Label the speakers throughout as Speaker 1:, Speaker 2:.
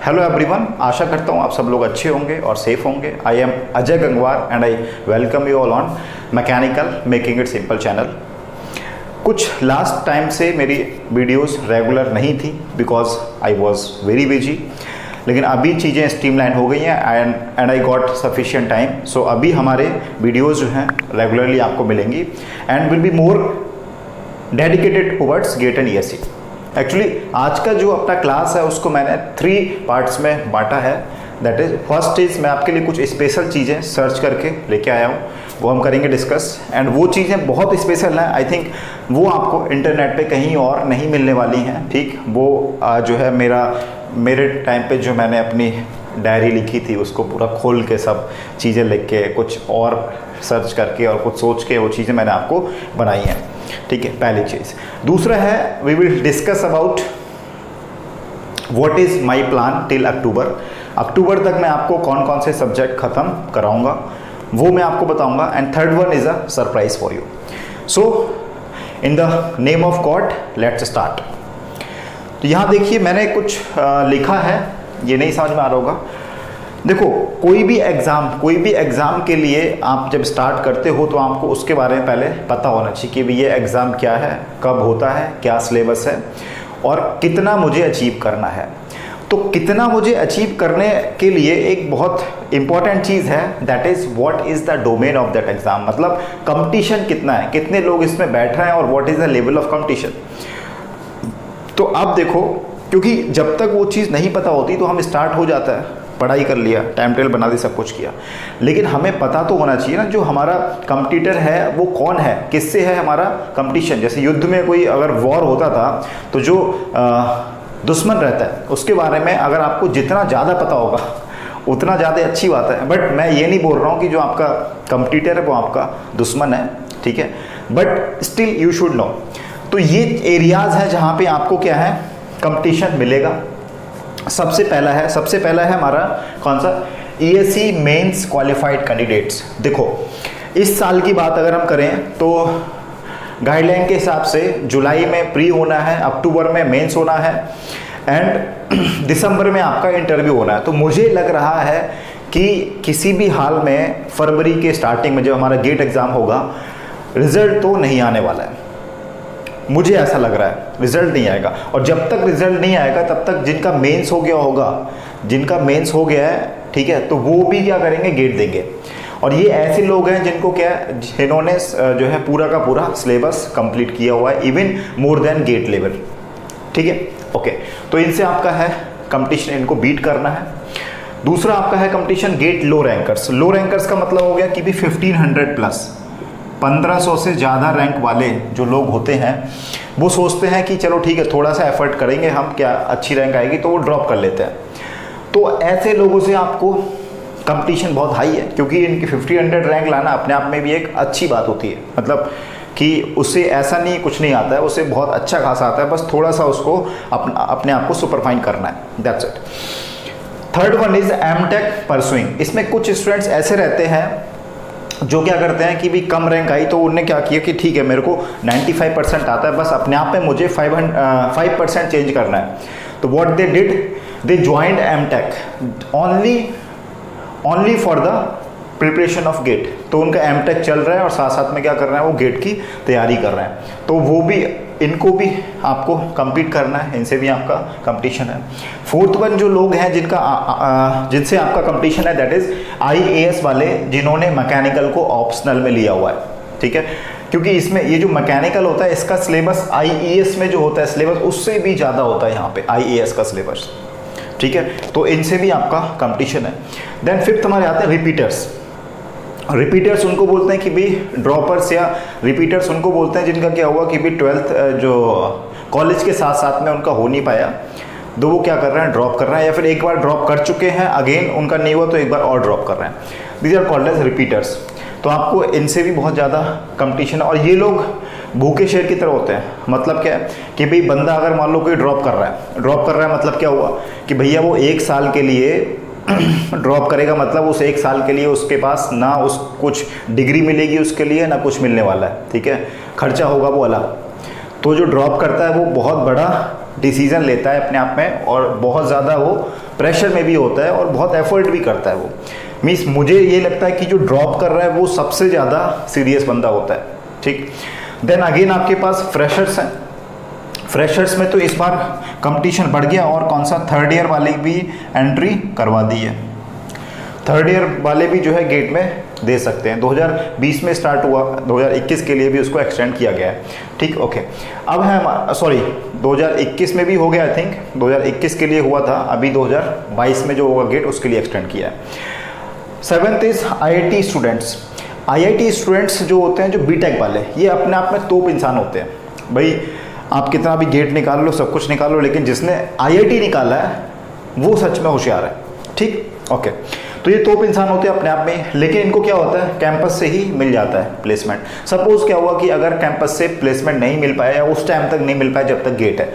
Speaker 1: Hello everyone, आशा करता हूँ आप सब लोग अच्छे होंगे और सेफ होंगे। I am Ajay Gangwar and I welcome you all on mechanical making it simple channel. कुछ लास्ट टाइम से मेरी वीडियोस रेगुलर नहीं थी because I was very busy, लेकिन अभी चीज़ें स्ट्रीमलाइन हो गई हैं and I got sufficient time. So अभी हमारे वीडियोस जो हैं रेगुलरली आपको मिलेंगी and will be more dedicated towards GATE and ESC. Actually आज का जो अपना क्लास है उसको मैंने 3 पार्ट्स में बांटा है। दैट इज फर्स्ट इज मैं आपके लिए कुछ स्पेशल चीज़ें सर्च करके लेके आया हूँ, वो हम करेंगे डिस्कस। एंड वो चीज़ें बहुत स्पेशल हैं, आई थिंक वो आपको इंटरनेट पे कहीं और नहीं मिलने वाली हैं। ठीक, वो जो है मेरे टाइम पे जो मैंने अपनी डायरी लिखी थी उसको पूरा खोल के सब चीज़ें लिख के कुछ और सर्च करके और कुछ सोच के वो चीज़ें मैंने आपको बनाई हैं। ठीक है, पहली चीज़। दूसरा है we will discuss about what is my plan till October तक मैं आपको कौन कौन से सब्जेक्ट ख़त्म कराऊंगा वो मैं आपको बताऊंगा। And third one is a surprise for you. So in the name of God let's start. तो यहाँ देखिए मैंने कुछ लिखा है, ये नहीं समझ में आ रहा होगा। देखो कोई भी एग्ज़ाम के लिए आप जब स्टार्ट करते हो तो आपको उसके बारे में पहले पता होना चाहिए कि ये एग्ज़ाम क्या है, कब होता है, क्या सिलेबस है और कितना मुझे अचीव करना है। तो कितना मुझे अचीव करने के लिए एक बहुत इंपॉर्टेंट चीज़ है, that is what is the domain of that exam. मतलब कंपटीशन कितना है, कितने लोग इसमें बैठ रहे हैं और what is the level of competition. तो अब देखो, क्योंकि जब तक वो चीज़ नहीं पता होती तो हम स्टार्ट हो जाता है, पढ़ाई कर लिया, टाइम टेबल बना दी, सब कुछ किया, लेकिन हमें पता तो होना चाहिए ना जो हमारा कंपटीटर है वो कौन है, किससे है हमारा कंपटीशन। जैसे युद्ध में कोई अगर वॉर होता था तो जो दुश्मन रहता है उसके बारे में अगर आपको जितना ज़्यादा पता होगा उतना ज़्यादा अच्छी बात है। बट मैं ये नहीं बोल रहा हूँ कि जो आपका कंपटीटर है वो आपका दुश्मन है, ठीक है, but still you should know. तो ये एरियाज़ हैं जहाँ पे आपको क्या है, कंपटीशन मिलेगा। सबसे पहला है हमारा कौन सा, ईएससी मेंस क्वालिफाइड कैंडिडेट्स। देखो इस साल की बात अगर हम करें तो गाइडलाइन के हिसाब से जुलाई में प्री होना है, अक्टूबर में मेंस होना है एंड दिसंबर में आपका इंटरव्यू होना है। तो मुझे लग रहा है कि किसी भी हाल में फरवरी के स्टार्टिंग में जब हमारा गेट एग्ज़ाम होगा रिजल्ट तो नहीं आने वाला है, मुझे ऐसा लग रहा है रिजल्ट नहीं आएगा। और जब तक रिजल्ट नहीं आएगा तब तक जिनका मेंस हो गया है, ठीक है, तो वो भी क्या करेंगे, गेट देंगे। और ये ऐसे लोग हैं जिनको क्या है, जिन्होंने जो है पूरा का पूरा सिलेबस कंप्लीट किया हुआ है, even more than GATE level, ठीक है, ओके। तो इनसे आपका है कंपटीशन, इनको बीट करना है। दूसरा आपका है कंपटीशन गेट लो रैंकर्स। लो रैंकर्स का मतलब हो गया कि भी 1500 प्लस 1500 से ज़्यादा रैंक वाले जो लोग होते हैं वो सोचते हैं कि चलो ठीक है थोड़ा सा एफर्ट करेंगे हम, क्या अच्छी रैंक आएगी, तो वो ड्रॉप कर लेते हैं। तो ऐसे लोगों से आपको कंपटीशन बहुत हाई है, क्योंकि इनकी 1500 रैंक लाना अपने आप में भी एक अच्छी बात होती है। मतलब कि उससे ऐसा नहीं कुछ नहीं आता है, उससे बहुत अच्छा खासा आता है, बस थोड़ा सा उसको अपने आप को सुपरफाइन करना है, that's it. Third one is MTech pursuing. इसमें कुछ स्टूडेंट्स ऐसे रहते हैं जो क्या करते हैं कि भी कम रैंक आई तो उन्होंने क्या किया कि ठीक है मेरे को 95% आता है, बस अपने आप में मुझे 5% चेंज करना है। तो what they did, they joined MTech only for the preparation of GATE. तो उनका एमटेक चल रहा है और साथ साथ में क्या कर रहे हैं, वो गेट की तैयारी कर रहे हैं। तो वो भी, इनको भी आपको compete करना है, इनसे भी आपका कंपटीशन है। फोर्थ वन जो लोग हैं जिनसे आपका कंपटीशन है, दैट इज आईएएस वाले, जिन्होंने मैकेनिकल को ऑप्शनल में लिया हुआ है, ठीक है, क्योंकि इसमें ये जो मैकेनिकल होता है इसका सिलेबस आईएएस में जो होता है सिलेबस उससे भी ज़्यादा होता है यहाँ पे आईएएस का सिलेबस, ठीक है। तो इनसे भी आपका कंपटीशन है। देन फिफ्थ हमारे आते हैं रिपीटर्स उनको बोलते हैं कि भाई ड्रॉपर्स या रिपीटर्स उनको बोलते हैं जिनका क्या हुआ कि भाई 12th जो कॉलेज के साथ साथ में उनका हो नहीं पाया, तो वो क्या कर रहे हैं, ड्रॉप कर रहे हैं, या फिर एक बार ड्रॉप कर चुके हैं, अगेन उनका नहीं हुआ तो एक बार और ड्रॉप कर रहे हैं। These are called as repeaters. तो आपको इनसे भी बहुत ज़्यादा कंपटीशन है और ये लोग भूखे शेर की तरह होते हैं। मतलब क्या है कि भाई बंदा अगर मान लो कोई ड्रॉप कर रहा है मतलब क्या हुआ कि भैया वो 1 साल के लिए ड्रॉप करेगा, मतलब उस 1 साल के लिए उसके पास ना उस कुछ डिग्री मिलेगी उसके लिए, ना कुछ मिलने वाला है, ठीक है, खर्चा होगा वो अलग। तो जो ड्रॉप करता है वो बहुत बड़ा डिसीजन लेता है अपने आप में, और बहुत ज़्यादा वो प्रेशर में भी होता है और बहुत एफर्ट भी करता है वो। मीन्स मुझे ये लगता है कि जो ड्रॉप कर रहा है वो सबसे ज़्यादा सीरियस बंदा होता है, ठीक। देन अगेन आपके पास फ्रेशर्स हैं। फ्रेशर्स में तो इस बार कंपटीशन बढ़ गया, और कौन सा, थर्ड ईयर वाले भी एंट्री करवा दी है। थर्ड ईयर वाले भी जो है गेट में दे सकते हैं। 2020 में स्टार्ट हुआ, 2021 के लिए भी उसको एक्सटेंड किया गया है, ठीक, ओके। अब है, सॉरी 2021 में भी हो गया, आई थिंक 2021 के लिए हुआ था, अभी 2022 में जो होगा गेट उसके लिए एक्सटेंड किया है। 7th is IIT students. IIT students जो होते हैं, जो बीटेक वाले, ये अपने आप में तोप इंसान होते हैं भाई। आप कितना भी गेट निकाल लो, सब कुछ निकाल लो, लेकिन जिसने IIT निकाला है वो सच में होशियार है, ठीक, ओके। तो ये तोप इंसान होते हैं अपने आप में, लेकिन इनको क्या होता है, कैंपस से ही मिल जाता है प्लेसमेंट। सपोज क्या हुआ कि अगर कैंपस से प्लेसमेंट नहीं मिल पाया या उस टाइम तक नहीं मिल पाया जब तक गेट है,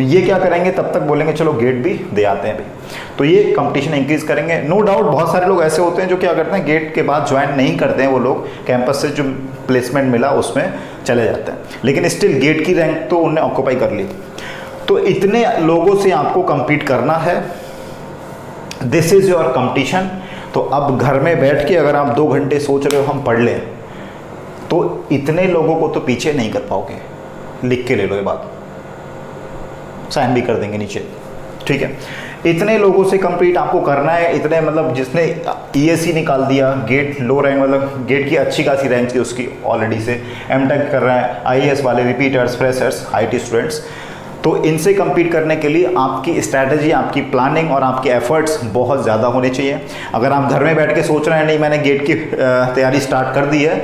Speaker 1: ये क्या करेंगे, तब तक बोलेंगे चलो गेट भी दे आते हैं भाई। तो ये कंपटीशन इंक्रीज करेंगे, नो डाउट। बहुत सारे लोग ऐसे होते हैं जो क्या करते हैं, गेट के बाद ज्वाइन नहीं करते हैं, वो लोग कैंपस से जो प्लेसमेंट मिला उसमें चले जाते हैं, लेकिन स्टिल गेट की रैंक तो उन्हें ऑक्यूपाई कर ली। तो इतने लोगों से आपको कम्पीट करना है, दिस इज योर कंपटीशन। तो अब घर में बैठ के अगर आप 2 घंटे सोच रहे हो हम पढ़ लें, तो इतने लोगों को तो पीछे नहीं कर पाओगे। लिख के ले लो ये बात, साइन भी कर देंगे नीचे, ठीक है। इतने लोगों से कंप्लीट आपको करना है, इतने मतलब जिसने ESE निकाल दिया, गेट लो रैंक, मतलब गेट की अच्छी खासी रैंक थी उसकी ऑलरेडी से, M.Tech कर रहे हैं, IAS वाले, रिपीटर्स, फ्रेशर्स, IT स्टूडेंट्स, तो इनसे compete करने के लिए आपकी स्ट्रैटेजी, आपकी प्लानिंग और आपके एफर्ट्स बहुत ज़्यादा होने चाहिए। अगर आप घर में बैठ के सोच रहे हैं नहीं मैंने गेट की तैयारी स्टार्ट कर दी है,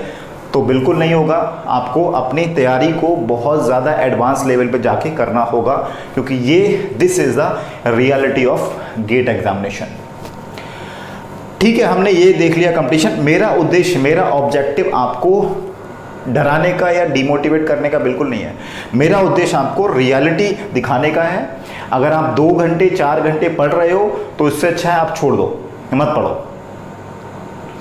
Speaker 1: तो बिल्कुल नहीं होगा। आपको अपनी तैयारी को बहुत ज़्यादा एडवांस लेवल पे जाके करना होगा, क्योंकि ये this is the reality of GATE examination, ठीक है। हमने ये देख लिया कंपटीशन। मेरा उद्देश्य, मेरा ऑब्जेक्टिव आपको डराने का या डिमोटिवेट करने का बिल्कुल नहीं है। मेरा उद्देश्य आपको रियलिटी दिखाने का है। अगर आप 2 घंटे 4 घंटे पढ़ रहे हो तो इससे अच्छा है आप छोड़ दो, मत पढ़ो,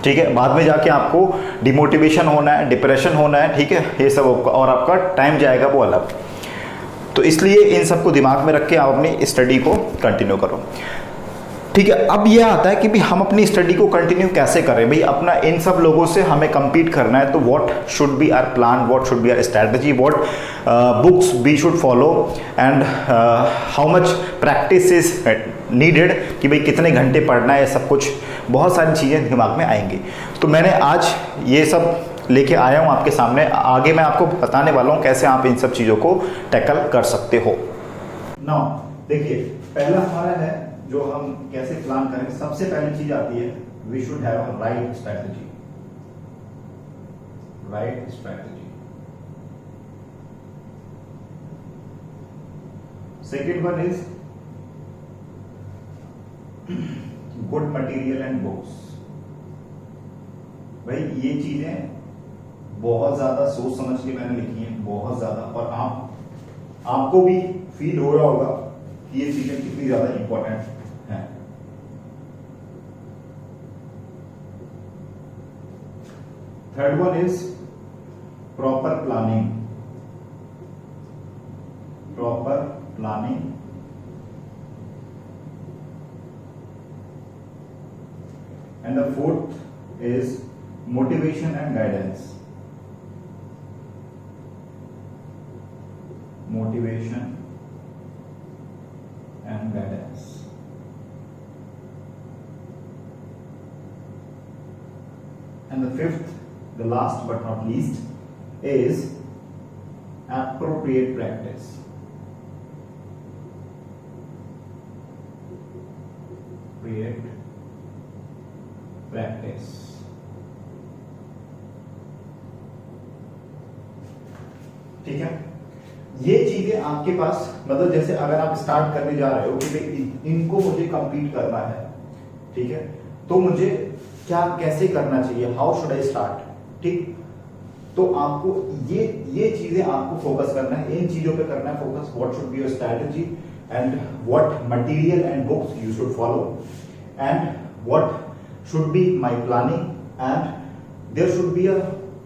Speaker 1: ठीक है। बाद में जाके आपको डिमोटिवेशन होना है, डिप्रेशन होना है, ठीक है, ये सब और आपका टाइम जाएगा वो अलग। तो इसलिए इन सबको दिमाग में रख के आप अपनी स्टडी को कंटिन्यू करो, ठीक है। अब ये आता है कि भाई हम अपनी स्टडी को कंटिन्यू कैसे करें, भाई अपना इन सब लोगों से हमें compete करना है, तो what should be our plan, what should be our strategy, what books we should follow, and how much practice is needed, कि भाई कितने घंटे पढ़ना है, सब कुछ बहुत सारी चीज़ें दिमाग में आएंगी। तो मैंने आज ये सब लेके आया हूँ आपके सामने। आगे मैं आपको बताने वाला हूँ कैसे आप इन सब चीज़ों को टैकल कर सकते हो। नाउ देखिए, पहला हमारा है जो हम कैसे प्लान करें। सबसे पहली चीज आती है, we should have a right strategy, right strategy. Second one is good material and books. भाई ये चीजें बहुत ज्यादा सोच समझ के मैंने लिखी है, बहुत ज्यादा, और आपको भी फील हो रहा होगा कि ये चीजें कितनी ज्यादा इंपॉर्टेंट है। Third one is proper planning, proper planning. And the fourth is motivation and guidance, motivation and guidance. And the fifth, the last but not least, is appropriate practice. Appropriate practice. ठीक है, ये चीजें आपके पास, मतलब जैसे अगर आप स्टार्ट करने जा रहे हो कि इनको मुझे कंप्लीट करना है, ठीक है, तो मुझे क्या कैसे करना चाहिए, हाउ शुड आई स्टार्ट, ठीक। तो आपको ये चीजें आपको फोकस करना है, इन चीजों पे करना है focus. What should be your strategy and what material and books you should follow and what should be my planning and there should be a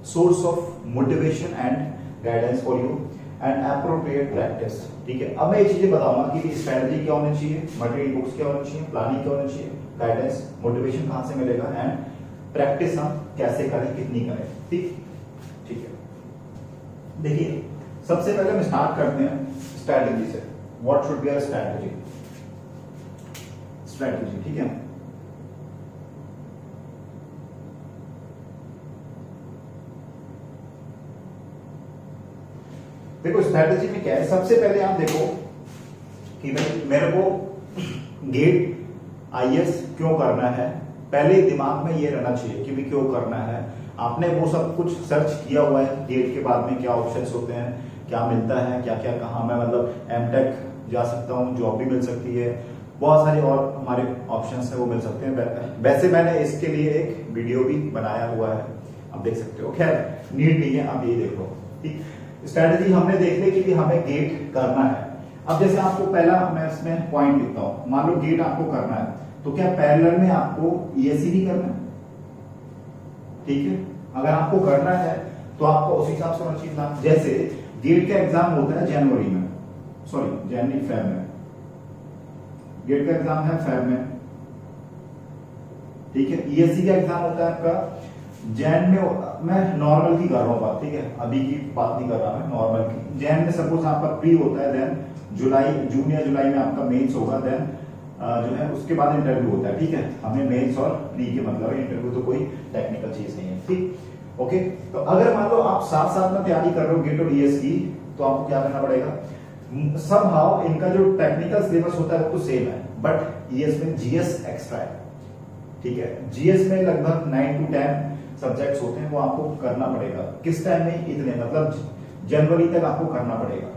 Speaker 1: source of motivation and guidance for you. And appropriate practice. ठीक है, अब मैं ये चीजें बताऊंगा कि strategy क्या होनी चाहिए, मटेरियल बुक्स क्या होनी चाहिए, प्लानिंग क्या होनी चाहिए, गाइडेंस, मोटिवेशन कहां से मिलेगा एंड प्रैक्टिस हम कैसे करें, कितनी करें। ठीक ठीक है, देखिए सबसे पहले हम स्टार्ट करते हैं स्ट्रैटेजी से। What should be our strategy? Strategy, ठीक है। देखो स्ट्रैटेजी में क्या है, सबसे पहले आप देखो कि भाई मेरे को गेट आईएएस क्यों करना है, पहले दिमाग में ये रहना चाहिए कि भाई क्यों करना है। आपने वो सब कुछ सर्च किया हुआ है, गेट के बाद में क्या ऑप्शंस होते हैं, क्या मिलता है, क्या क्या कहाँ मैं मतलब एमटेक जा सकता हूँ, जॉब भी मिल सकती है, बहुत सारे और हमारे ऑप्शंस हैं वो मिल सकते हैं। वैसे मैंने इसके लिए एक वीडियो भी बनाया हुआ है, आप देख सकते हो। खैर नीड नहीं है, आप ये देखो। ठीक, स्ट्रैटेजी हमने देख ली कि हमें गेट करना है। अब जैसे आपको पहला मैं इसमें पॉइंट लिखता हूं, मान लो गेट आपको करना है तो क्या पैरेलल में आपको ईएससी भी करना है? ठीक है, अगर आपको करना है तो आपको उस हिसाब से होना चाहिए। जैसे गेट का एग्जाम होता है जनवरी में, सॉरी जनवरी फेब में, गेट का एग्जाम है फेब में। ठीक है, ईएससी का एग्जाम होता है आपका जैन में। मैं नॉर्मल की कर रहा हूँ बात, ठीक है, अभी की बात नहीं कर रहा मैं, नॉर्मल की। जैन में सपोज आपका प्री होता है, देन जुलाई, जून या जुलाई में आपका मेंस होगा, देन जो है उसके बाद इंटरव्यू होता है। ठीक है, हमें मेंस और प्री के मतलब इंटरव्यू तो कोई टेक्निकल चीज नहीं है। ठीक, ओके। तो अगर मान लो आप साथ साथ में तैयारी कर रहे हो गेट और ईएस की, तो आपको क्या करना पड़ेगा, समहाउ इनका जो टेक्निकल सिलेबस होता है वो तो सेम है, बट ईएस में जीएस एक्स्ट्रा है। ठीक है, जीएस में लगभग 9 to 10 सब्जेक्ट्स होते हैं, वो आपको करना पड़ेगा। किस टाइम में? इतने मतलब जनवरी तक आपको करना पड़ेगा।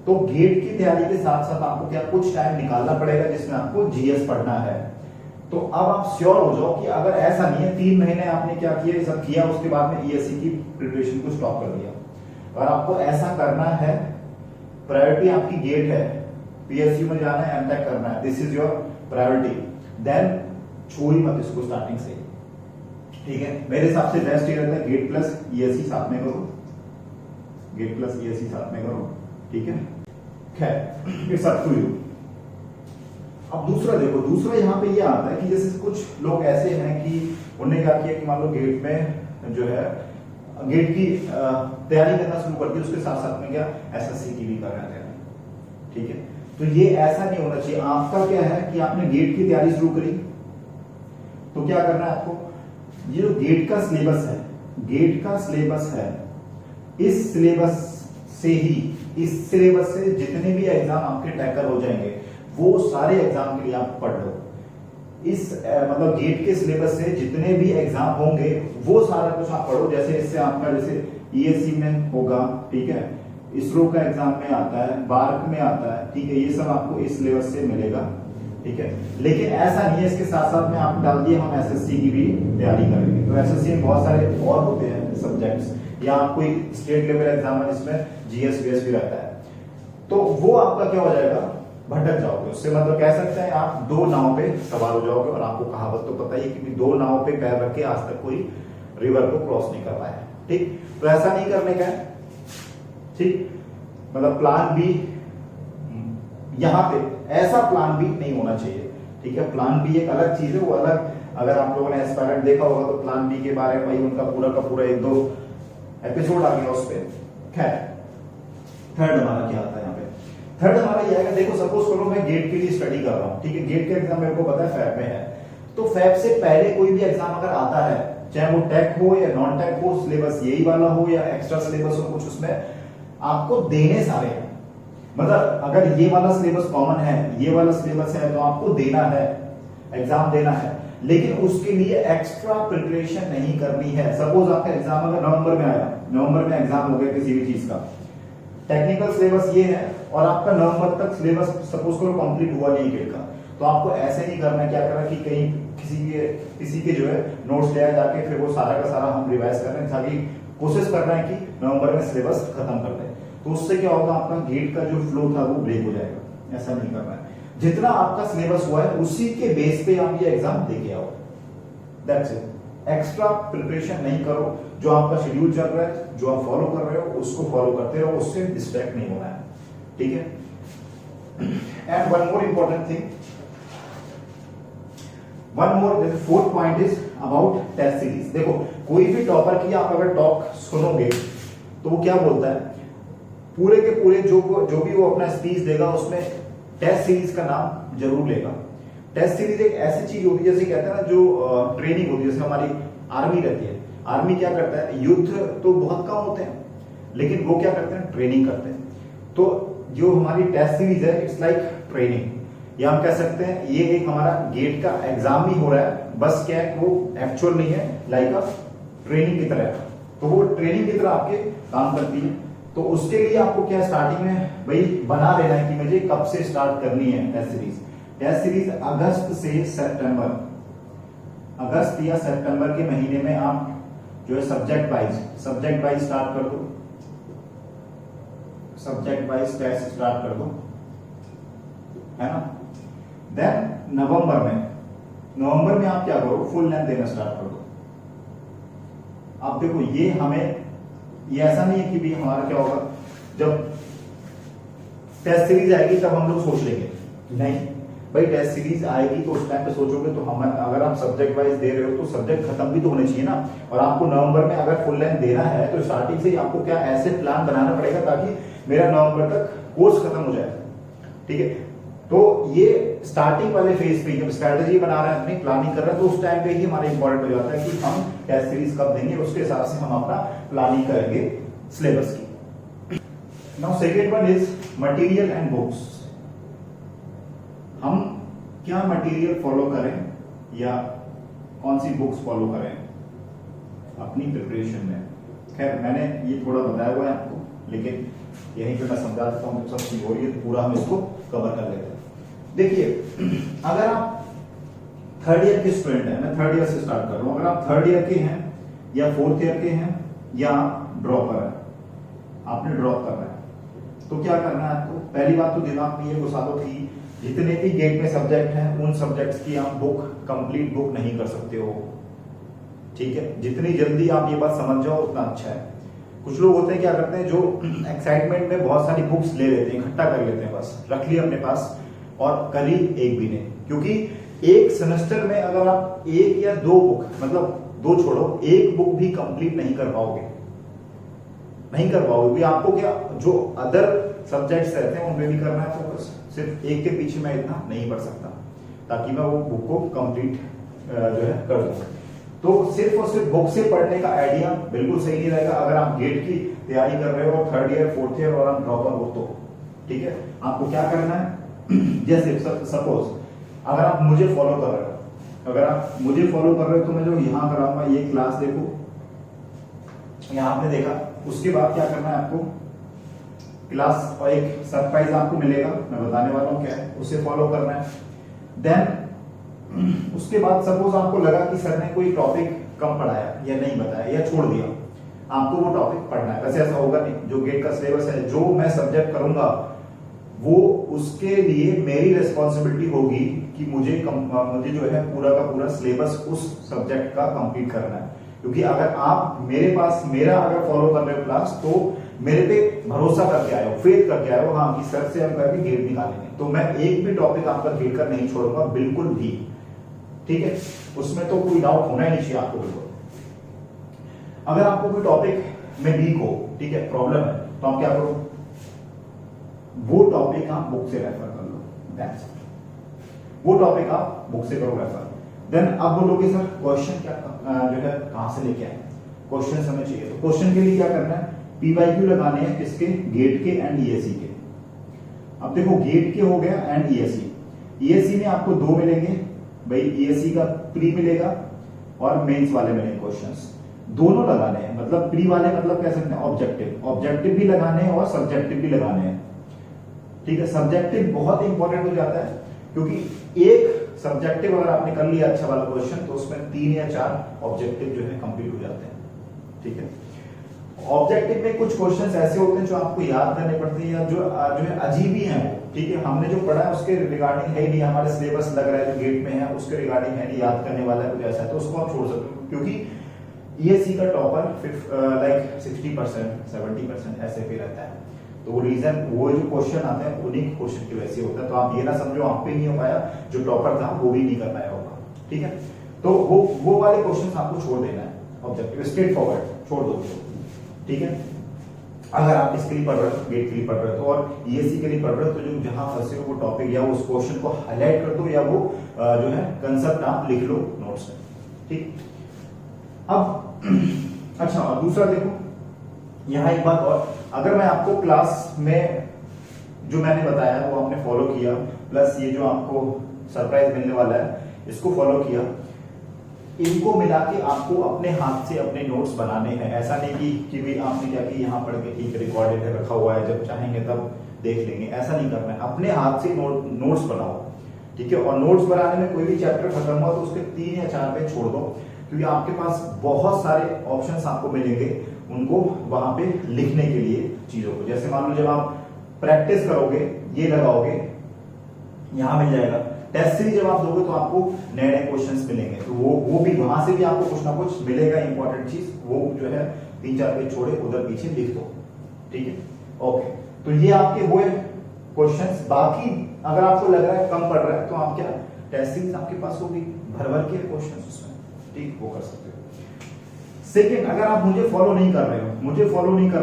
Speaker 1: तो गेट की तैयारी के साथ साथ आपको क्या कुछ टाइम निकालना पड़ेगा जिसमें आपको जीएस पढ़ना है। तो अब आप श्योर हो जाओ कि अगर ऐसा नहीं है 3 महीने आपने क्या किया, ये सब किया, उसके बाद में ईएससी की प्रिपरेशन को स्टॉप कर दिया। और आपको ऐसा करना है, प्रायोरिटी आपकी गेट है, पीएसयू में जाना है, एमटेक करना है, this is your priority, then छोड़ ही मत इसको स्टार्टिंग से। ठीक है, मेरे हिसाब से बेस्ट ये रहता है गेट प्लस ईएससी साथ में करो, गेट प्लस ईएससी साथ में करो। ठीक है, खैर इट्स अप टू यू। अब दूसरा देखो, दूसरा यहाँ पे ये आता है कि जैसे कुछ लोग ऐसे हैं कि उन्होंने क्या किया कि मान लो गेट में जो है गेट की तैयारी करना शुरू कर दी, उसके साथ साथ में क्या एसएससी की भी कर रहे हैं। ठीक है, तो ये ऐसा नहीं होना चाहिए। आपका क्या है कि आपने गेट की तैयारी शुरू करी, तो क्या करना है आपको, ये जो गेट का सिलेबस है, गेट का सिलेबस है, इस सिलेबस से ही, इस सिलेबस से जितने भी एग्जाम आपके टैकल हो जाएंगे वो सारे एग्जाम के लिए आप पढ़ लो। इस मतलब गेट के सिलेबस से जितने भी एग्जाम होंगे वो सारा कुछ आप पढ़ो। जैसे इससे आपका जैसे ईएससी में होगा, ठीक है, इसरो का एग्जाम में आता है, बार्क में आता है, ठीक है, ये सब आपको इस सिलेबस से मिलेगा। ठीक है, लेकिन ऐसा नहीं है इसके साथ साथ में आप डाल दिए हम एसएससी की भी तैयारी करेंगे। तो एसएससी में बहुत सारे और होते हैं सब्जेक्ट्स, या कोई स्टेट लेवल एग्जाम है जिसमें जीएस वीएस भी रहता है, तो वो आपका क्या हो जाएगा, भटक जाओगे। उससे मतलब कह सकते हैं आप 2 नाव पे सवार हो जाओगे। और आपको कहावत तो पता ही है कि 2 नाव पे पैर रख के आज तक कोई रिवर को क्रॉस नहीं कर पाया। ठीक, तो ऐसा नहीं करने का है। ठीक, मतलब प्लान बी, यहां पे ऐसा प्लान बी नहीं होना चाहिए। ठीक है, प्लान बी एक अलग चीज है, वो अलग, अगर आप लोगों ने एस्पायरेंट देखा होगा तो प्लान बी के बारे में भाई उनका पूरा का पूरा 1-2 एपिसोड आ गया उस पर। खैर, थर्ड हमारा क्या आता है यहाँ पे, थर्ड हमारा ये है, देखो सपोज करो मैं गेट के लिए स्टडी कर रहा हूँ। ठीक है, गेट का एग्जाम मेरे को पता है फैब में है, तो फैब से पहले कोई भी एग्जाम अगर आता है, चाहे वो टेक हो या नॉन टेक हो, सिलेबस यही वाला हो या एक्स्ट्रा सिलेबस हो कुछ, उसमें आपको देने सारे हैं। मतलब अगर ये वाला सिलेबस कॉमन है, ये वाला सिलेबस है, तो आपको देना है, एग्जाम देना है, लेकिन उसके लिए एक्स्ट्रा प्रिपरेशन नहीं करनी है। सपोज आपका एग्जाम अगर नवंबर में आया, नवंबर में एग्जाम हो गया किसी भी चीज का, टेक्निकल सिलेबस ये है और आपका नवंबर तक सिलेबस सपोज करो कंप्लीट हुआ नहीं गेट का, तो आपको ऐसे नहीं करना है, क्या करना कि कहीं किसी के जो है नोट्स ले जाके फिर वो सारा का सारा हम रिवाइज कर रहे हैं, ताकि कोशिश कर रहे हैं कि नवंबर में सिलेबस खत्म कर दें। तो उससे क्या होगा, आपका गेट का जो फ्लो था वो ब्रेक हो जाएगा। ऐसा नहीं करना है, जितना आपका सिलेबस हुआ है उसी के बेस पे आप ये एग्जाम दे के आओ, दैट्स इट। एक्स्ट्रा प्रिपरेशन नहीं करो, जो आपका शेड्यूल चल रहा है, जो आप फॉलो कर रहे हो उसको फॉलो करते रहो, उससे डिस्ट्रैक्ट नहीं होना है, ठीक है। And one more important thing, one more fourth point is about test series. देखो कोई भी टॉपर की आप अगर टॉक सुनोगे तो वो क्या बोलता है, पूरे के पूरे जो भी वो अपना स्पीच देगा उसमें टेस्ट सीरीज का नाम जरूर लेगा। टेस्ट सीरीज एक ऐसी चीज होती है, जैसे कहते हैं ना, जो ट्रेनिंग होती है, जैसे हमारी आर्मी रहती है, आर्मी क्या करता है, युद्ध तो बहुत कम होते हैं लेकिन वो क्या करते हैं, ट्रेनिंग करते हैं। तो जो हमारी टेस्ट सीरीज है इट्स लाइक ट्रेनिंग, या हम कह सकते हैं ये एक हमारा गेट का एग्जाम ही हो रहा है, बस क्या है वो एक्चुअल नहीं है, लाइक अ ट्रेनिंग की तरह, तो वो ट्रेनिंग की तरह आपके काम करती है। तो उसके लिए आपको क्या स्टार्टिंग में भाई बना लेना है कि मुझे कब से स्टार्ट करनी है टेस्ट सीरीज। टेस्ट सीरीज अगस्त से सितंबर, अगस्त या सितंबर के महीने में आप जो है सब्जेक्ट वाइज स्टार्ट कर दो, सब्जेक्ट वाइज टेस्ट स्टार्ट कर दो, है ना। देन नवंबर में आप क्या करो, फुल लेंथ देना स्टार्ट कर दो। आप देखो ये ऐसा नहीं है कि भी हमारा क्या होगा, जब टेस्ट सीरीज आएगी तब हम लोग सोच लेंगे, नहीं भाई टेस्ट सीरीज आएगी तो उस टाइम पे सोचोगे तो हम, अगर आप सब्जेक्ट वाइज दे रहे हो तो सब्जेक्ट खत्म भी तो होने चाहिए ना। और आपको नवंबर में अगर फुल लेंथ देना है तो स्टार्टिंग से ही आपको क्या ऐसे प्लान बनाना पड़ेगा ताकि मेरा नवंबर तक कोर्स खत्म हो जाए, ठीक है। तो ये स्टार्टिंग वाले फेज पे जब स्ट्रेटेजी बना रहे हैं, अपनी प्लानिंग कर रहे हैं, तो उस टाइम पे ही हमारा इंपॉर्टेंट हो जाता है कि हम टेस्ट सीरीज कब देंगे, उसके हिसाब से हम अपना प्लानिंग करेंगे सिलेबस की। Now second one is material and books. हम क्या मटेरियल फॉलो करें या कौन सी बुक्स फॉलो करें अपनी प्रिपरेशन में। खैर मैंने ये थोड़ा बताया हुआ है आपको, लेकिन यहीं पे मैं समझा देता हूँ, सब चीज हो रही है तो पूरा हम इसको कवर कर लेते हैं। देखिए अगर आप थर्ड ईयर के स्टूडेंट हैं, मैं थर्ड ईयर से स्टार्ट कर रहा हूं, अगर आप थर्ड ईयर के हैं या फोर्थ ईयर के हैं या ड्रॉपर है, आपने ड्रॉप करना है, तो क्या करना है आपको, पहली बात तो दिमाग में ये घुसा दो कि जितने भी गेट में सब्जेक्ट हैं उन सब्जेक्ट्स की आप बुक कंप्लीट बुक नहीं कर सकते हो, ठीक है। जितनी जल्दी आप ये बात समझ जाओ उतना अच्छा है। कुछ लोग होते हैं क्या करते हैं, जो एक्साइटमेंट में बहुत सारी बुक्स ले लेते हैं, इकट्ठा कर लेते हैं, बस रख लिया अपने पास और करी एक भी नहीं, क्योंकि एक सेमेस्टर में अगर आप एक या दो बुक, मतलब दो छोड़ो, एक बुक भी कंप्लीट नहीं कर पाओगे, क्योंकि आपको क्या जो अदर सब्जेक्ट्स रहते हैं उनमें भी करना है फोकस, सिर्फ एक के पीछे मैं इतना नहीं पढ़ सकता ताकि मैं वो बुक को कंप्लीट जो है कर दूं। तो सिर्फ और सिर्फ बुक से पढ़ने का आइडिया बिल्कुल सही नहीं रहेगा अगर आप गेट की तैयारी कर रहे हो थर्ड ईयर फोर्थ ईयर और आप ड्रॉपर हो तो, ठीक है। आपको क्या करना है, जैसे सपोज अगर आप मुझे फॉलो कर रहे हो, तो मैं जो यहां कराऊंगा ये क्लास देखो, यहां आपने देखा, उसके बाद क्या करना है आपको, क्लास और एक सरप्राइज आपको मिलेगा, मैं बताने वाला हूं क्या है, उसे फॉलो करना है। देन उसके बाद सपोज आपको लगा कि सर ने कोई टॉपिक कम पढ़ाया या नहीं बताया या छोड़ दिया, आपको वो टॉपिक पढ़ना है। वैसे ऐसा होगा नहीं, जो गेट का सिलेबस है, जो मैं सब्जेक्ट करूंगा वो उसके लिए मेरी रिस्पॉन्सिबिलिटी होगी कि मुझे जो है पूरा का पूरा सिलेबस उस सब्जेक्ट का कंप्लीट करना है। क्योंकि अगर आप मेरा अगर फॉलो कर रहे हो क्लास, तो मेरे पे भरोसा करके आए हो, फेथ करके आए हो, हाँ कि सर से हम करके गेट निकालेंगे, तो मैं एक भी टॉपिक आपका गेट का नहीं छोड़ूंगा बिल्कुल भी, ठीक है। उसमें तो कोई डाउट होना ही नहीं चाहिए आपको बिल्कुल। अगर आपको कोई टॉपिक में वीक हो, ठीक है, प्रॉब्लम है, तो आप क्या करो, वो टॉपिक आप बुक से रेफर कर लो, वो टॉपिक आप बुक से करो रेफर। देन अब बोलोगे सर क्वेश्चन क्या जो है कहां से लेके आए, क्वेश्चन हमें चाहिए, तो क्वेश्चन के लिए क्या करना है, पीवाईक्यू लगाने हैं, किसके, गेट के एंड ईएससी के। अब देखो गेट के हो गया एंड ईएससी, ईएससी में आपको दो मिलेंगे भाई, ईएससी का प्री मिलेगा और मेंस वाले मिलेंगे क्वेश्चंस, दोनों लगाने हैं। मतलब प्री वाले मतलब कह सकते हैं ऑब्जेक्टिव भी लगाने हैं और सब्जेक्टिव भी लगाने हैं, ठीक है। सब्जेक्टिव बहुत इंपॉर्टेंट हो जाता है, क्योंकि एक सब्जेक्टिव अगर आपने कर लिया अच्छा वाला क्वेश्चन, तो उसमें 3 या 4 ऑब्जेक्टिव जो है कंप्लीट हो जाते हैं, ठीक है। ऑब्जेक्टिव में कुछ क्वेश्चंस ऐसे होते हैं जो आपको याद करने पड़ते हैं या जो है अजीब ही हैं वो, ठीक है, हमने जो पढ़ा है उसके रिगार्डिंग है ही नहीं, हमारे सिलेबस लग रहा है जो गेट में है उसके रिगार्डिंग है नहीं, याद करने वाला है कुछ ऐसा है, तो उसको आप छोड़ सकते हो, क्योंकि ईएससी का टॉपर लाइक 60% 70% ऐसे पे रहता है। तो वो रीजन, वो जो क्वेश्चन आते हैं उन्हीं क्वेश्चन की वजह से होता है। तो आप ये ना समझो आप पे नहीं हो पाया, जो टॉपर था वो भी नहीं कर पाया होगा, ठीक है। तो वो वाले क्वेश्चन आपको छोड़ देना है, ऑब्जेक्टिव स्ट्रेट फॉरवर्ड छोड़ दो, ठीक है। अगर आप इसके लिए पढ़ रहे हो, गेट के लिए पढ़ रहे हो और ईएससी के लिए पढ़ रहे हो, तो जो जहां फंसे हो वो टॉपिक या उस क्वेश्चन को हाईलाइट कर दो या वो जो है कंसेप्ट आप लिख लो नोट्स में, ठीक। अब अच्छा, और दूसरा देखो यहाँ एक बात और, अगर मैं आपको क्लास में जो मैंने बताया वो आपने फॉलो किया, प्लस ये जो आपको सरप्राइज मिलने वाला है इसको फॉलो किया, इनको मिला के आपको अपने हाथ से अपने नोट्स बनाने हैं। ऐसा नहीं कि भी आपने क्या कि यहाँ पढ़ के ठीक रिकॉर्डेड है रखा हुआ है, जब चाहेंगे तब देख लेंगे, ऐसा नहीं करना है। अपने हाथ से नोट्स बनाओ, ठीक है। और नोट्स बनाने में कोई भी चैप्टर खत्म हुआ तो उसके 3 या 4 पेज छोड़ दो, क्योंकि आपके पास बहुत सारे ऑप्शंस आपको मिलेंगे उनको वहां पे लिखने के लिए चीजों को। जैसे मान लो जब आप प्रैक्टिस करोगे, ये लगाओगे, यहां मिल जाएगा। टेस्ट सीरीज जब आप दोगे तो आपको नए नए क्वेश्चंस मिलेंगे, तो वो भी वहां से भी आपको कुछ ना कुछ मिलेगा इंपॉर्टेंट चीज, वो जो है 3-4 पेज छोड़े उधर पीछे लिख दो, ठीक है, ओके। तो ये आपके हुए क्वेश्चंस। बाकी अगर आपको लग रहा है कम पढ़ रहा है तो आप क्या, टेस्ट सीरीज आपके पास होगी, भर भर के क्वेश्चंस उसमें, ठीक, वो कर सकते हो। सेकेंड, अगर आप मुझे फॉलो नहीं कर रहे हो,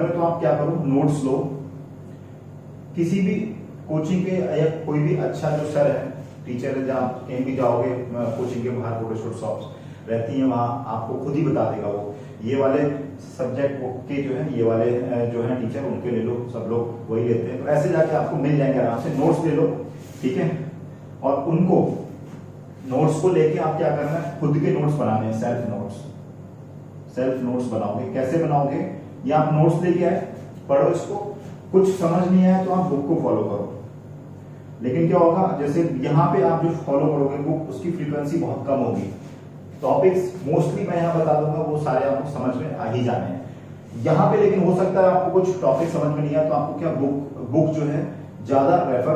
Speaker 1: तो आप क्या करो, नोट्स लो, किसी भी कोचिंग के या कोई भी अच्छा जो सर है, टीचर है, जहाँ कहीं भी जाओगे कोचिंग के बाहर छोटे शॉप्स रहती हैं, वहां आपको खुद ही बता देगा वो, ये वाले सब्जेक्ट के जो है, ये वाले जो है टीचर, उनके ले लो, सब लोग वही लेते हैं। तो ऐसे जाके आपको मिल जाएंगे आराम से, नोट्स ले लो, ठीक है। और उनको नोट्स को लेके आप क्या करना है, खुद के नोट्स बनाने हैं, सेल्फ नोट्स बनाओगे। कैसे बनाओगे, ये आप नोट्स लेके आए, पढ़ो इसको, कुछ समझ नहीं आया तो आप बुक को फॉलो करो। लेकिन क्या होगा, जैसे यहाँ पे आप जो फॉलो करोगे बुक, उसकी फ्रीक्वेंसी बहुत कम होगी। टॉपिक्स मोस्टली मैं यहाँ बता दूंगा, वो सारे आपको समझ में आ ही जाने हैं यहाँ पे। लेकिन हो सकता है आपको कुछ टॉपिक समझ में नहीं आया, तो आपको क्या बुक जो है ज्यादा रेफर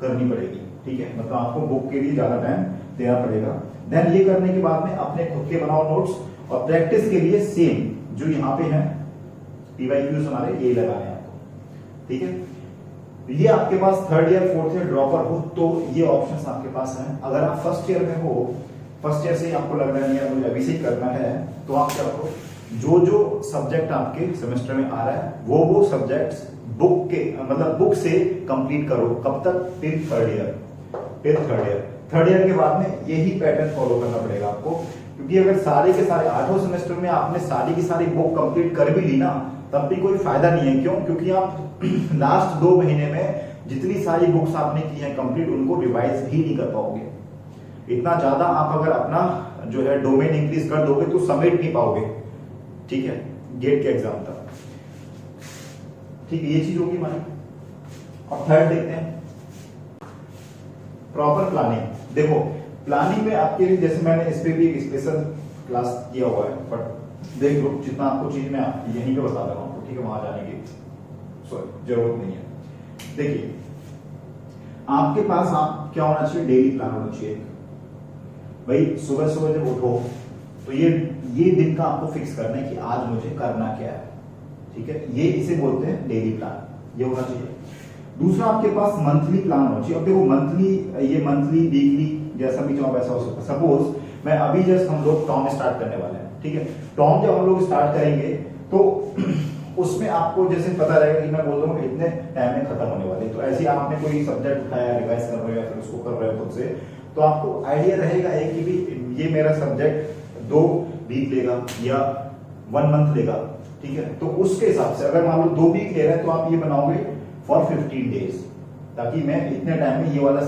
Speaker 1: करनी पड़ेगी, ठीक है। मतलब आपको बुक के लिए ज्यादा टाइम देना पड़ेगा। देन ये करने के बाद में अपने खुद के बनाओ नोट्स, और प्रैक्टिस के लिए सेम जो यहाँ पे है पीवाईक्यूज हमारे ये लगाने हैं आपको, ठीक है। ये आपके पास 3rd year 4th year dropper हो तो ये ऑप्शंस आपके पास हैं। अगर आप फर्स्ट ईयर में हो, फर्स्ट ईयर से आपको लग रहा है मुझे अभी से ही करना है, तो आप क्या करो, जो सब्जेक्ट आपके सेमेस्टर में आ रहा है वो सब्जेक्ट्स बुक के मतलब बुक से कंप्लीट करो। कब तक, till 3rd year. 3rd year के बाद में यही पैटर्न फॉलो करना पड़ेगा आपको, क्योंकि अगर सारे के सारे 8वें सेमेस्टर में आपने सारी की सारी बुक कंप्लीट कर भी ली ना, तब भी कोई फायदा नहीं है। क्यों? क्योंकि आप लास्ट 2 महीने में जितनी सारी बुक्स आपने की हैं कंप्लीट, उनको रिवाइज भी नहीं कर पाओगे। इतना ज्यादा आप अगर अपना जो है डोमेन इंक्रीज कर दोगे तो समेट नहीं पाओगे, ठीक है, गेट के एग्जाम तक, ठीक है। ये चीज होगी हमारी। और 3rd देखते हैं, प्रॉपर प्लानिंग। देखो प्लानिंग में आपके लिए, जैसे मैंने इस पे भी एक स्पेशल क्लास किया हुआ है, बट देख लो जितना आपको चीज मैं यहीं पे बता रहा हूँ, ठीक है, वहां जाने की जरूरत नहीं है। देखिए आपके पास आप क्या होना चाहिए, डेली प्लान होना चाहिए। भाई सुबह सुबह जब उठो तो ये दिन का आपको फिक्स करना है कि आज मुझे करना क्या है, ठीक है। ये इसे बोलते हैं डेली प्लान, ये होना चाहिए। दूसरा आपके पास मंथली प्लान होना चाहिए। अब देखो मंथली वीकली जैसा भी चाहो वैसा हो सकता है। सपोज मैं अभी जस्ट हम लोग टॉम स्टार्ट करने वाले हैं, ठीक है। टॉम जब हम लोग स्टार्ट करेंगे तो उसमें आपको जैसे पता रहेगा कि मैं बोल रहा हूँ इतने टाइम में खत्म होने वाले, तो ऐसे आपने कोई सब्जेक्ट उठाया, रिवाइज कर रहे हो या फिर उसको कर रहे हो खुद से, तो आपको आइडिया रहेगा एक कि भी ये मेरा सब्जेक्ट 2 वीक लेगा या 1 मंथ लेगा, ठीक है। तो उसके हिसाब से अगर मान लो 2 वीक ले रहा है तो आप ये बनाओगे फॉर 15 डेज, ताकि मैं इतने टाइम में ये वाला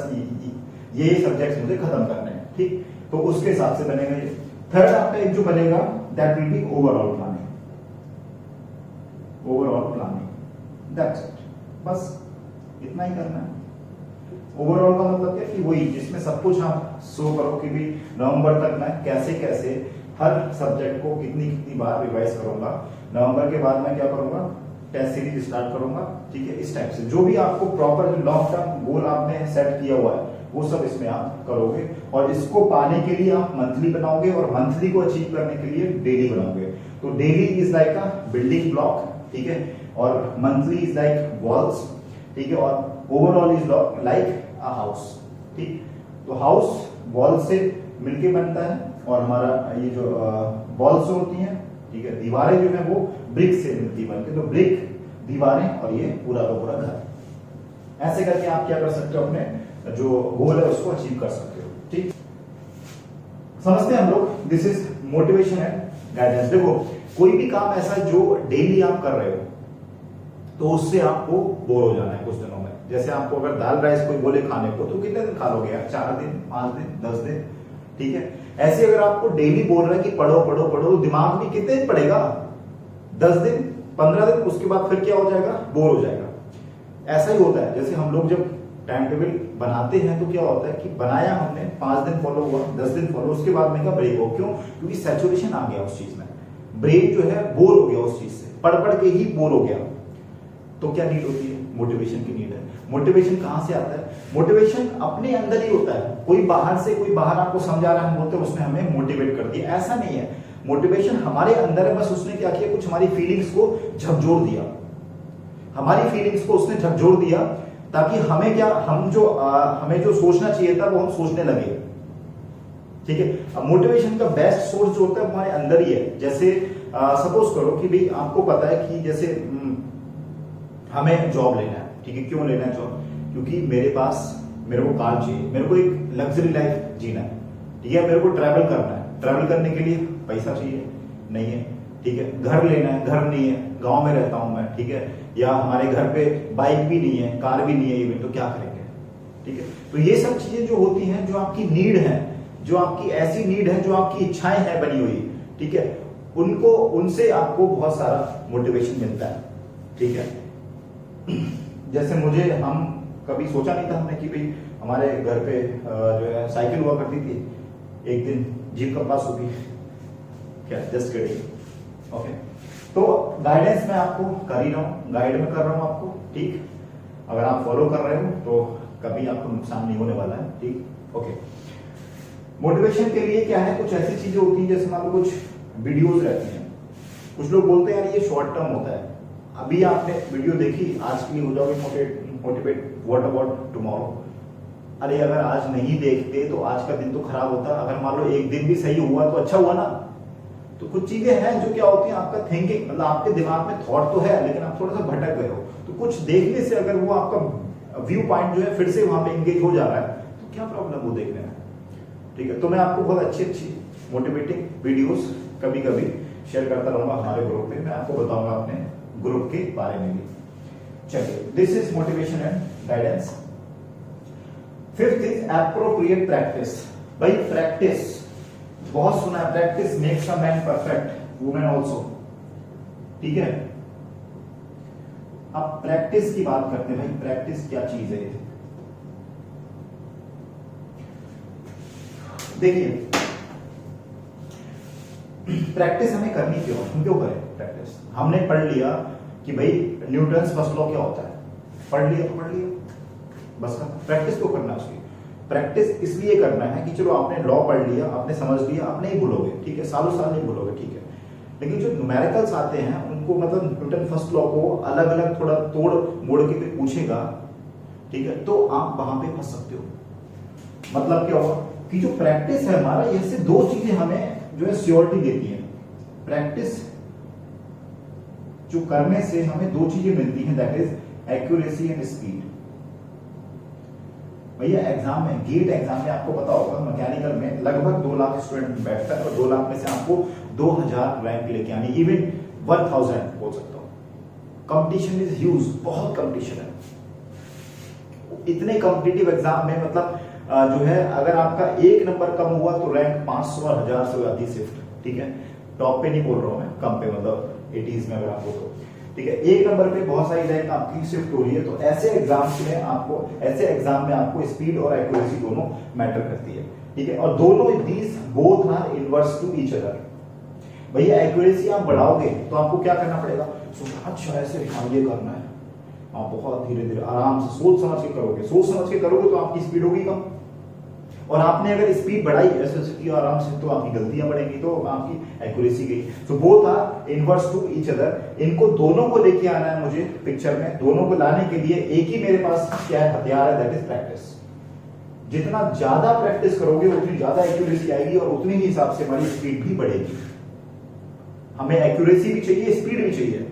Speaker 1: ये सब्जेक्ट मुझे खत्म करने हैं, ठीक। तो उसके हिसाब से बनेगा ये। 3rd आपका एक जो बनेगा that will be overall planning, that's it, बस इतना ही करना है। ओवरऑल का मतलब क्या कि वही जिसमें सब कुछ आप शो करो कि भी नवंबर तक मैं कैसे हर सब्जेक्ट को कितनी कितनी बार रिवाइज करूंगा। नवंबर के बाद मैं क्या करूंगा, टेस्ट सीरीज स्टार्ट करूंगा, ठीक है। इस टाइप से जो भी आपको प्रॉपर जो लॉन्ग टर्म गोल आपने सेट किया हुआ है वो सब इसमें आप करोगे, और इसको पाने के लिए आप मंथली बनाओगे, और मंथली को अचीव करने के लिए डेली बनाओगे। तो daily is like a building block, ठीक है, और मंथली इज लाइक वॉल्स, ठीक है, और overall is like a house, ठीक। तो हाउस वॉल से मिलके बनता है, और हमारा ये जो वॉल्स होती हैं, ठीक है, दीवारें जो है वो ब्रिक से मिलती बनके, तो ब्रिक, दीवारें, और ये पूरा का पूरा घर। ऐसे करके आप क्या कर सकते हो, अपने जो गोल है उसको अचीव कर सकते हो, ठीक। समझते हैं हम लोग, this is motivation and guidance. देखो कोई भी काम ऐसा जो डेली आप कर रहे हो तो उससे आपको बोर हो जाना है कुछ दिनों में। जैसे आपको अगर दाल राइस कोई बोले खाने को, तो कितने दिन खा लोगे यार, 4 दिन, 5 दिन, 10 दिन, ठीक है। ऐसे अगर आपको डेली बोल रहा है कि पढ़ो पढ़ो पढ़ो, दिमाग भी कितने दिन पढ़ेगा, 10 दिन, 15 दिन, उसके बाद फिर क्या हो जाएगा, बोर हो जाएगा। ऐसा ही होता है, जैसे हम लोग जब टाइम टेबल बनाते हैं तो क्या होता है कि बनाया हमने, 5 दिन फॉलो हुआ, 10 दिन फॉलो, उसके बाद में क्या ब्रेक हो, क्यों, क्योंकि सैचुरेशन आ गया उस चीज में, ब्रेन जो है बोर हो गया उस चीज से, पढ़ पढ़ के ही बोर हो गया। तो क्या नीड होती है, मोटिवेशन की नीड है। मोटिवेशन कहां से आता है, मोटिवेशन अपने अंदर ही होता है। कोई बाहर आपको समझा रहा है, हम बोलते हैं उसने हमें मोटिवेट कर दिया, ऐसा नहीं है। मोटिवेशन हमारे अंदर है, बस उसने क्या किया, कुछ हमारी फीलिंग्स को झकझोर दिया, हमारी फीलिंग्स को उसने झकझोर दिया, ताकि हमें क्या, हमें जो सोचना चाहिए था वो हम सोचने लगे, ठीक है। अब मोटिवेशन का बेस्ट सोर्स जो होता है हमारे अंदर ही है। जैसे सपोज करो कि भाई आपको पता है कि जैसे हमें जॉब लेना है, ठीक है। क्यों लेना है जॉब, क्योंकि मेरे को कार चाहिए, मेरे को एक लग्जरी लाइफ जीना है, ठीक है। मेरे को ट्रैवल करना है, ट्रैवल करने के लिए पैसा चाहिए, नहीं है, ठीक है। घर लेना है, घर नहीं है, गांव में रहता हूं मैं, ठीक है, या हमारे घर पे बाइक भी नहीं है, कार भी नहीं है इवन, तो क्या करेंगे, ठीक है। तो ये सब चीजें जो होती हैं, जो आपकी नीड है, जो आपकी ऐसी नीड है, जो आपकी इच्छाएं हैं बनी हुई, ठीक है, उनसे आपको बहुत सारा मोटिवेशन मिलता है, ठीक है। जैसे हम कभी सोचा नहीं था हमने कि भाई हमारे घर पे जो है साइकिल हुआ करती थी, एक दिन जीप का पास होगी, क्या, जस्ट किडिंग, ओके। तो गाइडेंस मैं आपको कर ही रहा हूँ, गाइड में कर रहा हूँ आपको, ठीक। अगर आप फॉलो कर रहे हो तो कभी आपको नुकसान नहीं होने वाला है, ठीक, ओके। मोटिवेशन के लिए क्या है, कुछ ऐसी चीजें होती हैं, जैसे मान लो कुछ वीडियोज रहती हैं, कुछ लोग बोलते हैं यार ये शॉर्ट टर्म होता है, अभी आपने वीडियो देखी, आज के लिए हो जाओगे मोटिवेट, व्हाट अबाउट टुमारो। अरे अगर आज नहीं देखते तो आज का दिन तो खराब होता, अगर मान लो एक दिन भी सही हुआ तो अच्छा हुआ ना। तो कुछ चीजें हैं जो क्या होती हैं, आपका थिंकिंग, मतलब आपके दिमाग में थॉट तो है लेकिन आप थोड़ा सा भटक गए हो, तो कुछ देखने से अगर वो आपका व्यू पॉइंट जो है फिर से वहां पे एंगेज हो जा रहा है, तो क्या प्रॉब्लम वो देखने में, ठीक है। तो मैं आपको बहुत अच्छी मोटिवेटिंग वीडियोस कभी कभी शेयर करता रहूंगा हमारे ग्रुप में, मैं आपको बताऊंगा अपने ग्रुप के बारे में भी। चलिए, this is motivation and guidance. Fifth is appropriate practice. भाई प्रैक्टिस बहुत सुना है, practice makes a man perfect, women also, ठीक है। अब प्रैक्टिस की बात करते हैं, भाई प्रैक्टिस क्या चीज है। देखिए प्रैक्टिस हमें करनी क्यों, हम क्यों करें प्रैक्टिस। हमने पढ़ लिया कि भाई न्यूटन्स फर्स्ट लॉ क्या होता है, पढ़ लिया तो पढ़ लिया, बस का प्रैक्टिस क्यों करना है उसकी। प्रैक्टिस इसलिए करना है कि चलो आपने लॉ पढ़ लिया, आपने समझ लिया, आप नहीं भूलोगे, ठीक है, सालों साल नहीं भूलोगे, ठीक है। लेकिन जो न्यूमेरिकल्स आते हैं उनको, मतलब न्यूटन फर्स्ट लॉ को अलग अलग थोड़ा तोड़ मोड़ के भी पूछेगा, ठीक है, तो आप वहां पे फंस सकते हो। मतलब क्या होगा कि जो प्रैक्टिस है हमारा, ये से दो चीजें हमें जो है श्योरिटी देती है। प्रैक्टिस जो करने से हमें दो चीजें मिलती हैं, that is accuracy and speed. भैया एग्जाम में, गेट एग्जाम में आपको पता होगा, मैकेनिकल में लगभग 2 लाख स्टूडेंट बैठता है, और 2 लाख में से आपको 2000 रैंक लेके आनी, इवन 1000 बोल सकता हूं। कंपटीशन इज ह्यूज, बहुत कंपटीशन है। इतने कॉम्पिटिटिव एग्जाम में मतलब जो है, अगर आपका 1 नंबर कम हुआ तो रैंक 500 और 1000 से आती शिफ्ट, ठीक है। टॉप पे नहीं बोल रहा हूं मैं, कम पे, मतलब 80s में अगर आपको, तो ठीक है, 1 नंबर पे बहुत सारी रैंक आपकी शिफ्ट हो रही है। तो ऐसे एग्जाम में आपको स्पीड और एक्यूरेसी दोनों मैटर करती है। ठीक है, और दोनों these both are inverse two each other. भैया एक्यूरेसी आप बढ़ाओगे तो आपको क्या करना पड़ेगा, अच्छा ऐसे हाँ ये करना है, आप बहुत धीरे धीरे आराम से सोच समझ के करोगे, सोच समझ के करोगे तो आपकी स्पीड होगी कम, और आपने अगर स्पीड बढ़ाई ऐसे किया आराम से तो आपकी गलतियां बढ़ेंगी, तो आपकी एक्यूरेसी गई। So both are inverse two each other. इनको दोनों को लेके आना है मुझे पिक्चर में। दोनों को लाने के लिए एक ही मेरे पास क्या है, हथियार है, दैट इज प्रैक्टिस। जितना ज्यादा प्रैक्टिस करोगे उतनी ज्यादा एक्यूरेसी आएगी और उतनी ही हिसाब से हमारी स्पीड भी बढ़ेगी। हमें एक्यूरेसी भी चाहिए, स्पीड भी चाहिए।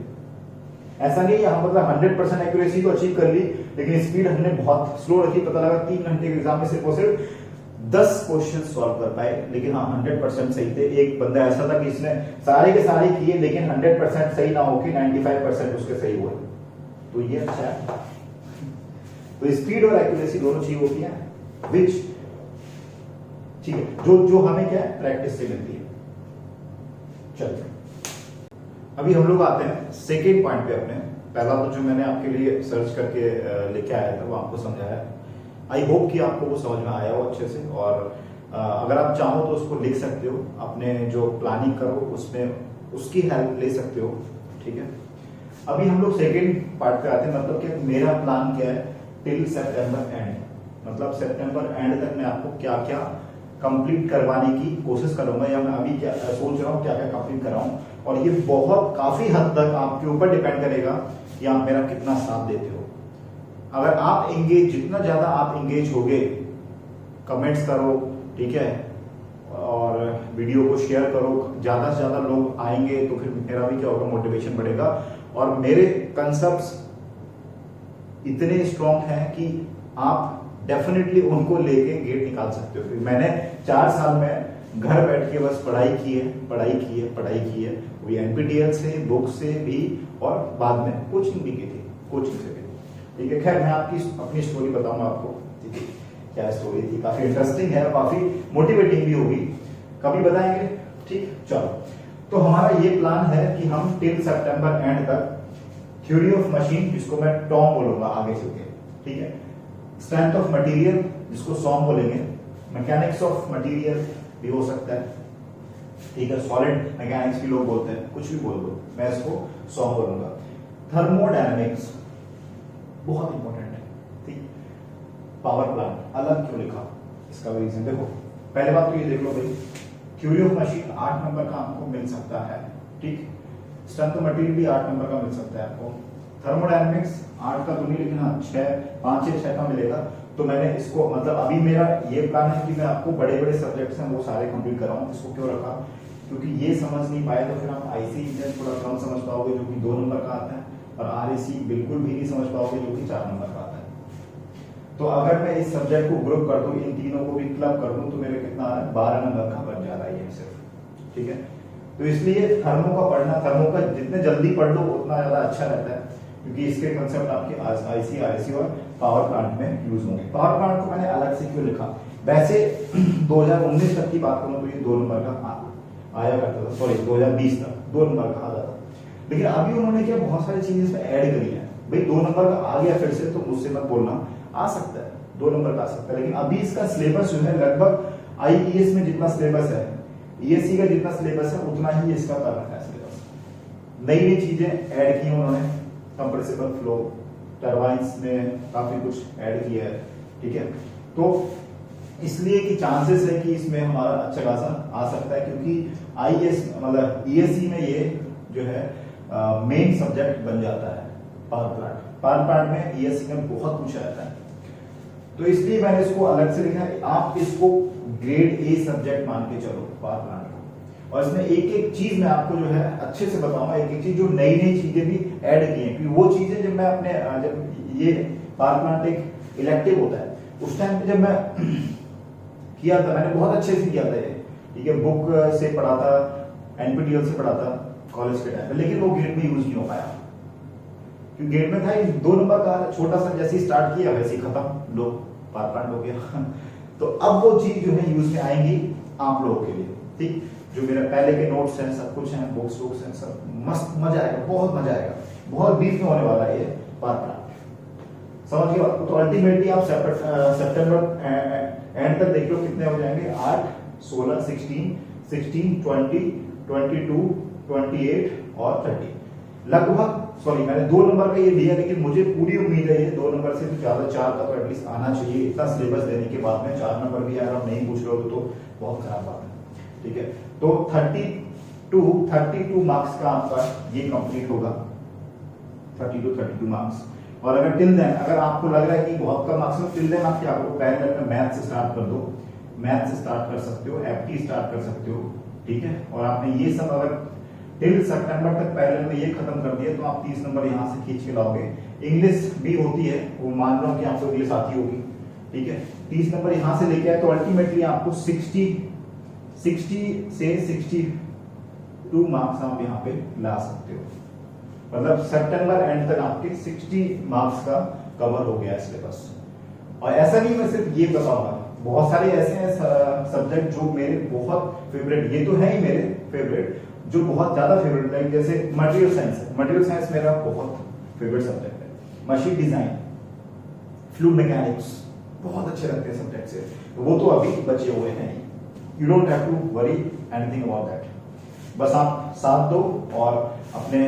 Speaker 1: ऐसा नहीं है हम मतलब 100% एक्यूरेसी तो अचीव कर ली लेकिन स्पीड हमने बहुत स्लो रखी, पता लगा 3 घंटे के एग्जाम में सिर्फ और सिर्फ 10 क्वेश्चन सॉल्व कर पाए, लेकिन हाँ 100% सही थे। एक बंदा ऐसा था कि इसने सारे के सारे किए लेकिन 100% सही ना होके 95% उसके सही हुए, तो ये अच्छा है। तो स्पीड और एक्यूरेसी दोनों चीज होती है विच, ठीक है, जो हमें क्या है प्रैक्टिस से मिलती है। चलिए अभी हम लोग आते हैं सेकेंड पॉइंट पे अपने। पहला तो जो मैंने आपके लिए सर्च करके लेके आया था वो आपको समझाया, आई होप कि आपको वो समझ में आया हो अच्छे से। और अगर आप चाहो तो उसको लिख सकते हो, अपने जो प्लानिंग करो उसमें उसकी हेल्प ले सकते हो, ठीक है। अभी हम लोग सेकेंड पार्ट पे आते हैं, मतलब कि मेरा प्लान क्या है टिल सितंबर एंड, मतलब सितंबर एंड तक मैं आपको क्या क्या कंप्लीट करवाने की कोशिश करूंगा, या मैं अभी क्या सोच रहा हूँ क्या क्या कंप्लीट कराऊं। और ये बहुत काफी हद तक आपके ऊपर डिपेंड करेगा कि आप मेरा कितना साथ देते हो। अगर आप एंगेज, जितना ज्यादा आप एंगेज होगे, कमेंट्स करो, ठीक है, और वीडियो को शेयर करो, ज्यादा से ज्यादा लोग आएंगे तो फिर मेरा भी क्या होगा, मोटिवेशन बढ़ेगा। और मेरे कंसेप्ट्स इतने स्ट्रॉन्ग हैं कि आप डेफिनेटली उनको लेके गेट निकाल सकते हो। मैंने 4 साल में घर बैठ के बस पढ़ाई की है, वो एनपीटीईएल से, बुक से भी, और बाद में कोचिंग भी की थी, कोचिंग से भी, ठीक है। खैर मैं आपकी अपनी स्टोरी बताऊंगा आपको, ठीक है, क्या स्टोरी थी, काफी इंटरेस्टिंग है, काफी मोटिवेटिंग भी होगी, कभी बताएंगे, ठीक। चलो तो हमारा ये प्लान है कि हम टिल सितंबर एंड तक थ्योरी ऑफ मशीन, जिसको मैं टॉम बोलूंगा आगे चल के, ठीक है, स्ट्रेंथ ऑफ मटेरियल जिसको सॉम बोलेंगे, मैकेनिक्स ऑफ मटेरियल भी हो सकता है, ठीक है, सॉलिड मैकेनिक्स भी लोग बोलते हैं, कुछ भी बोल दो, मैं इसको सॉम बोलूंगा। थर्मोडायनामिक्स बहुत इंपॉर्टेंट है, ठीक। पावर प्लांट अलग क्यों लिखा, इसका भी रीजन देखो। पहले बात तो ये देख लो भाई, थ्योरी ऑफ मशीन 8 नंबर का आपको मिल सकता है, ठीक। स्ट्रेंथ ऑफ मटेरियल भी 8 नंबर का मिल सकता है आपको। थर्मोडायनामिक्स 8 का तो नहीं, लेकिन हाँ 5 या 6 का मिलेगा। तो मैंने इसको मतलब अभी मेरा ये प्लान है कि मैं आपको बड़े बड़े सब्जेक्ट्स हैं वो सारे कंप्लीट कराऊं। इसको क्यों रखा, क्योंकि ये समझ नहीं पाए तो फिर आप आईसी इंजन थोड़ा कम समझ पाओगे जो कि 2 नंबर का आता है, और आरएसी बिल्कुल भी नहीं समझ पाओगे जो कि 4 नंबर का आता है। तो अगर मैं इस सब्जेक्ट को ग्रुप कर दूं, इन तीनों को भी क्लब कर दूं, तो मेरे कितना आ रहा है, 12 नंबर का बन जा रहा है ये सिर्फ, ठीक है। तो इसलिए थर्मो का पढ़ना, थर्मो का जितने जल्दी पढ़ लो उतना ज्यादा अच्छा रहता है, क्योंकि इसके कंसेप्ट आपके आईसी, आरएसी और पावर प्लांट में यूज होंगे। पावर प्लांट को मैंने अलग से क्यों लिखा, वैसे 2019 तक की बात करूं तो ये 2 नंबर का आया करता था, सॉरी 2020 तक 2 नंबर का आता था, लेकिन अभी उन्होंने क्या बहुत सारी चीजें इसमें ऐड करी है। भाई 2 नंबर का आ गया फिर से, तो मुझसे मत बोलना, आ सकता है 2 नंबर का आ सकता है, लेकिन अभी इसका सिलेबस जो है लगभग आईईएस में जितना सिलेबस है, ईएससी का जितना सिलेबस है उतना ही इसका कर रखा है सिलेबस। नई नई चीजें ऐड की उन्होंने, कंप्रेसिबल फ्लो, टरबाइंस में काफी कुछ ऐड किया है, ठीक है। तो इसलिए कि चांसेस है कि इसमें हमारा अच्छा खासा आ सकता है, क्योंकि आईएएस मतलब ईएससी में ये जो है मेन सब्जेक्ट बन जाता है पावर प्लांट। पावर प्लांट में ईएससी में बहुत कुछ आता है, तो इसलिए मैंने इसको अलग से लिखा है। आप इसको ग्रेड ए सब्जेक्ट मान के चलो पावर प्लांट को, और इसमें एक एक चीज मैं आपको जो है अच्छे से बताऊंगा, एक एक चीज जो नई नई चीजें भी ऐड की हैं, क्योंकि वो चीजें जब मैं अपने जब ये पावर प्लांट एक इलेक्टिव होता है उस टाइम पे जब मैं किया था, मैंने बहुत अच्छे से किया था ये, ठीक है, बुक से पढ़ा था, एनपीटीईएल से पढ़ा था कॉलेज के टाइम पे, लेकिन वो गेट में यूज नहीं हो पाया, क्योंकि गेट में था 2 नंबर का छोटा सा, जैसे ही स्टार्ट किया वैसे ही खत्म, लो पावर प्लांट हो गया। तो अब वो चीज जो है यूज में आएंगी आप लोगों के लिए, ठीक। जो मेरे पहले के नोट्स हैं, सब कुछ हैं, बुक्स वुक्स हैं, सब मस्त, मजा आएगा, बहुत मजा आएगा, बहुत बीच में होने वाला है ये पावर प्लांट। समझ गए? तो अल्टीमेटली आप सितंबर एंड तक देख लो कितने हो जाएंगे, 8, 16, 16, 20, 22, 28 और 30 लगभग। सॉरी मैंने 2 नंबर का ये दिया, लेकिन मुझे पूरी उम्मीद है ये 2 नंबर से तो ज्यादा 4 का तो एटलीस्ट आना चाहिए। इतना सिलेबस देने के बाद में 4 नंबर भी अगर आप नहीं पूछ रहे हो तो बहुत खराब बात है। ठीक है, तो 32 मार्क्स का आपका ये कंप्लीट होगा, 32 मार्क्स। और अगर टिल देन अगर आपको लग रहा है कि बहुत कम मार्क्स में, टिल देन आप क्या करो, पैरेलल में मैथ से स्टार्ट कर दो, मैथ से स्टार्ट कर सकते हो, एफटी स्टार्ट कर सकते हो। ठीक है, और आपने ये सब अगर टिल सितंबर तक पैरेलल में ये खत्म कर दिया तो आप 30 नंबर यहाँ से खींच के लाओगे। इंग्लिश भी होती है, वो मान लो कि आपको इंग्लिश आती होगी। ठीक है, 30 नंबर यहाँ से लेके आए तो अल्टीमेटली आपको 60 से 62 मार्क्स आप यहाँ पे ला सकते हो। मतलब सितंबर एंड तक आपके 60 मार्क्स का कवर हो गया सिलेबस। और ऐसा नहीं मैं सिर्फ ये बताऊंगा, बहुत सारे ऐसे हैं सब्जेक्ट जो मेरे बहुत फेवरेट, ये तो है ही मेरे फेवरेट, जो बहुत ज्यादा फेवरेट है। जैसे मटेरियल साइंस है, मटेरियल साइंस मेरा बहुत फेवरेट सब्जेक्ट है। मशीन डिजाइन, फ्लूइड मैकेनिक्स बहुत अच्छे लगते हैं सब्जेक्ट से, वो तो अभी बचे हुए हैं। You don't have to worry anything about that. बस आप साथ दो और अपने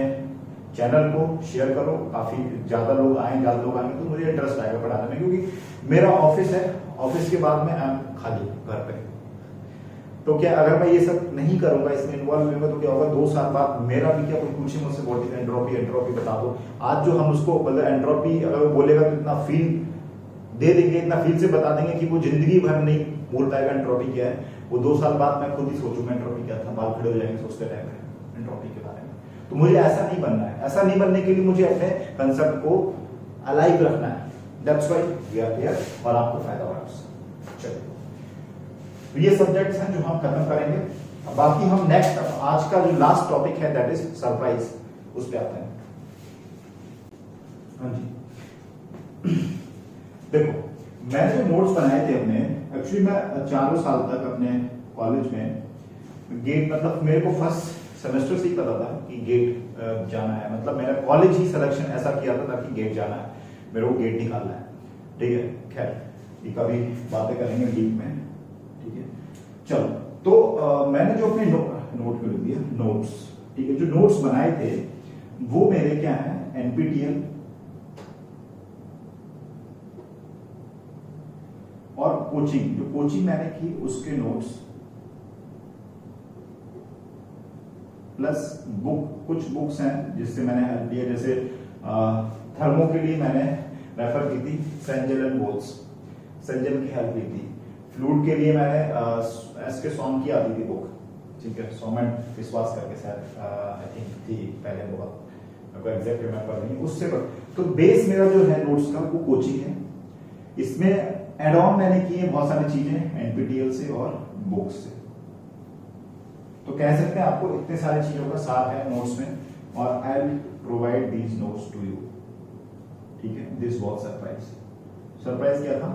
Speaker 1: चैनल को शेयर करो, काफी ज्यादा लोग आएंगे तो मुझे इंटरेस्ट आएगा पढ़ाने में, क्योंकि मेरा ऑफिस है, ऑफिस के बाद में आई एम खाली घर पे। तो क्या अगर मैं ये सब नहीं करूंगा, इसमें इन्वॉल्व नहीं होगा, तो क्या होगा, 2 साल बाद मेरा भी क्या कोई पूछे मुझसे व्हाट इज एंट्रोपी बता दो। आज जो हम उसको मतलब एंट्रोपी अगर वो बोलेगा तो इतना फील दे देंगे, इतना फील से बता देंगे कि वो जिंदगी भर नहीं बोल पाएगा एंट्रोपी क्या है। वो 2 साल बाद मैं खुद ही सोचूंगा एंट्रोपी क्या था, बाल खड़े हो जाएंगे सोचते रहेंगे एंट्रोपी के बारे में। तो मुझे ऐसा नहीं बनना है, ऐसा नहीं बनने के लिए मुझे अपने कंसेप्ट को अलाइव रखना है। That's why we are here, और आपको फायदा होगा उससे। चलिए, तो ये सब्जेक्ट्स हैं जो हम खत्म करेंगे। अब बाकी हम नेक्स्ट, आज का जो लास्ट टॉपिक है दैट इज सरप्राइज, उस पे आते हैं। हाँ जी, देखो मैंने जो नोट्स बनाए थे अपने, एक्चुअली मैं 4 साल तक अपने कॉलेज में गेट, मतलब मेरे को फर्स्ट सेमेस्टर से ही पता था कि गेट जाना है, मतलब मेरा कॉलेज ही सिलेक्शन ऐसा किया था कि गेट जाना है, मेरे को गेट निकालना है। ठीक है, खैर ये कभी बातें करेंगे डीप में। ठीक है, चलो, तो मैंने जो अपने नोट में लिख दिया नोट्स। ठीक है, जो नोट्स बनाए थे वो मेरे क्या है, एनपीटीएल और कोचिंग, जो कोचिंग मैंने की उसके नोट्स प्लस बुक, कुछ बुक्स हैं जिससे मैंने हेल्प लिया। जैसे थर्मो के लिए मैंने रेफर की थी सेंजल एंड बोल्स, सेंजल की हेल्प ली थी। फ्लूइड के लिए मैंने एसके सॉम की आती थी बुक, ठीक है, सॉम एंड विश्वास करके शायद आई थिंक थी पहले, बहुत मेरे को एग्जैक्ट रिमेंबर नहीं उससे। तो बेस मेरा जो है नोट्स का वो कोचिंग है। इसमें एड ऑन मैंने किए बहुत सारी चीजें एनपीटीएल से और बुक्स से। तो कह सकते हैं आपको इतने सारी चीजों का साथ है नोट्स में, और I will provide these notes to you. ठीक है, दिस वाज सरप्राइज। सरप्राइज क्या था,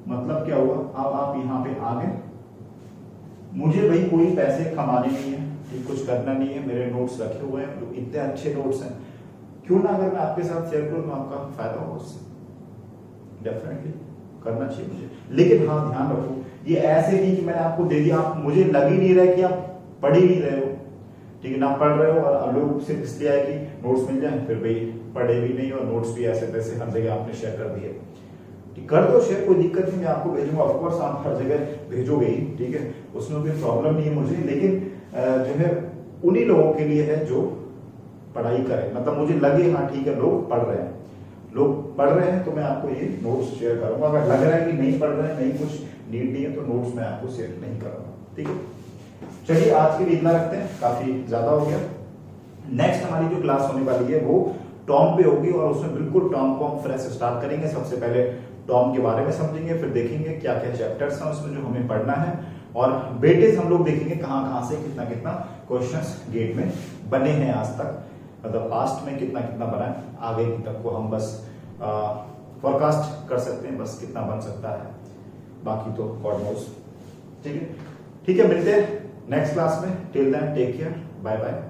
Speaker 1: मतलब क्या हुआ, अब आप यहां पे आ गए, मुझे भाई कोई पैसे कमाने नहीं है, ठीक, कुछ करना नहीं है, मेरे नोट्स रखे हुए हैं, तो इतने अच्छे नोट्स हैं, क्यों ना अगर मैं आपके साथ शेयर करूं तो आपका फायदा होगा उससे, डेफिनेटली करना चाहिए मुझे। लेकिन हाँ, ध्यान रखो, ये ऐसे नहीं कि मैंने आपको दे दिया, आप मुझे लग ही नहीं रहा कि आप पढ़ ही नहीं रहे हो, ठीक है ना, पढ़ रहे हो और लोग सिर्फ इसलिए आए कि नोट्स मिल जाए, फिर भाई पढ़े भी नहीं और नोट्स भी ऐसे तैसे हर जगह आपने शेयर कर दिए। ठीक, कर दो शेयर, कोई दिक्कत नहीं, मैं आपको भेजूंगा, ऑफकोर्स आप हर जगह भेजोगे ही, ठीक है, उसमें कोई प्रॉब्लम नहीं है मुझे। लेकिन जो है उन्हीं लोगों के लिए है जो पढ़ाई करें, मतलब मुझे लगे हाँ ठीक है लोग पढ़ रहे हैं, लोग पढ़ रहे हैं तो मैं आपको ये नोट्स शेयर करूंगा। अगर लग रहा है कि नहीं पढ़ रहे हैं, नहीं कुछ नीड नहीं है, तो नोट्स मैं आपको शेयर नहीं करूंगा। ठीक है, चलिए आज के लिए इतना रखते हैं, काफी ज्यादा हो गया। नेक्स्ट हमारी जो क्लास होने वाली है वो टॉम पे होगी, और उसमें बिल्कुल टॉम को हम फ्रेश स्टार्ट करेंगे। सबसे पहले टॉम के बारे में समझेंगे, फिर देखेंगे क्या क्या चैप्टर्स हैं उसमें जो हमें पढ़ना है, और वेटेज हम लोग देखेंगे कहाँ कहाँ से कितना कितना क्वेश्चंस गेट में बने हैं आज तक, मतलब पास्ट में कितना कितना बना है, आगे तक को हम बस फोरकास्ट कर सकते हैं बस कितना बन सकता है, बाकी तो गॉड नोस। ठीक है, मिलते हैं नेक्स्ट क्लास में। Till then take care, bye bye.